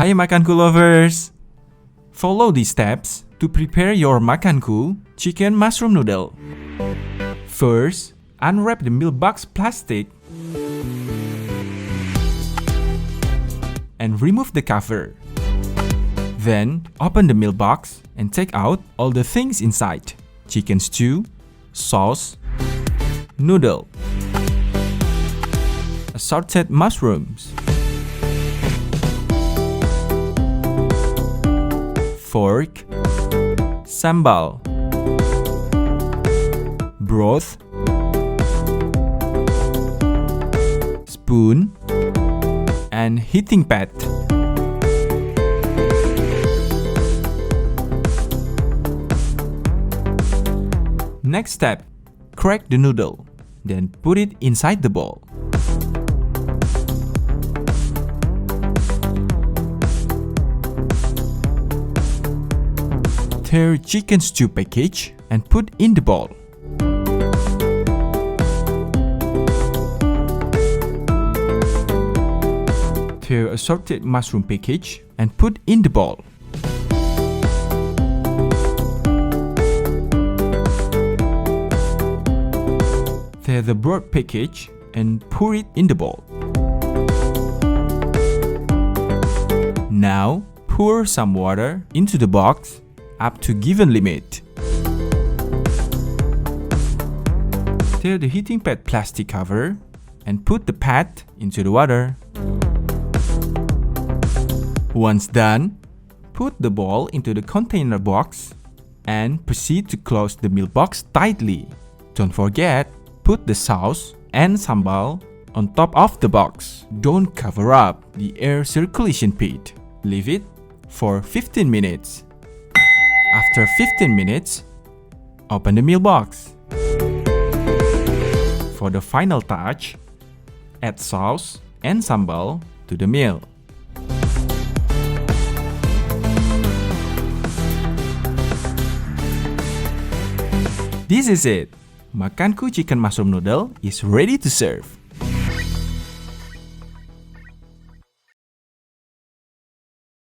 Hai Makanku lovers! Follow these steps to prepare your Makanku chicken mushroom noodle. First, unwrap the meal box plastic and remove the cover. Then, open the meal box and take out all the things inside: chicken stew, sauce, noodle, assorted mushrooms, fork, sambal, broth, spoon, and heating pad. Next step, crack the noodle, then put it inside the bowl. Tear chicken stew package and put in the bowl. Tear assorted mushroom package and put in the bowl. Tear the broth package and pour it in the bowl. Now, pour some water into the box up to given limit. Tear the heating pad plastic cover and put the pad into the water. Once done, put the bowl into the container box and proceed to close the meal box tightly. Don't forget, put the sauce and sambal on top of the box. Don't cover up the air circulation pit. Leave it for 15 minutes. After 15 minutes, open the meal box. For the final touch, add sauce and sambal to the meal. This is it. Makanku chicken mushroom noodle is ready to serve.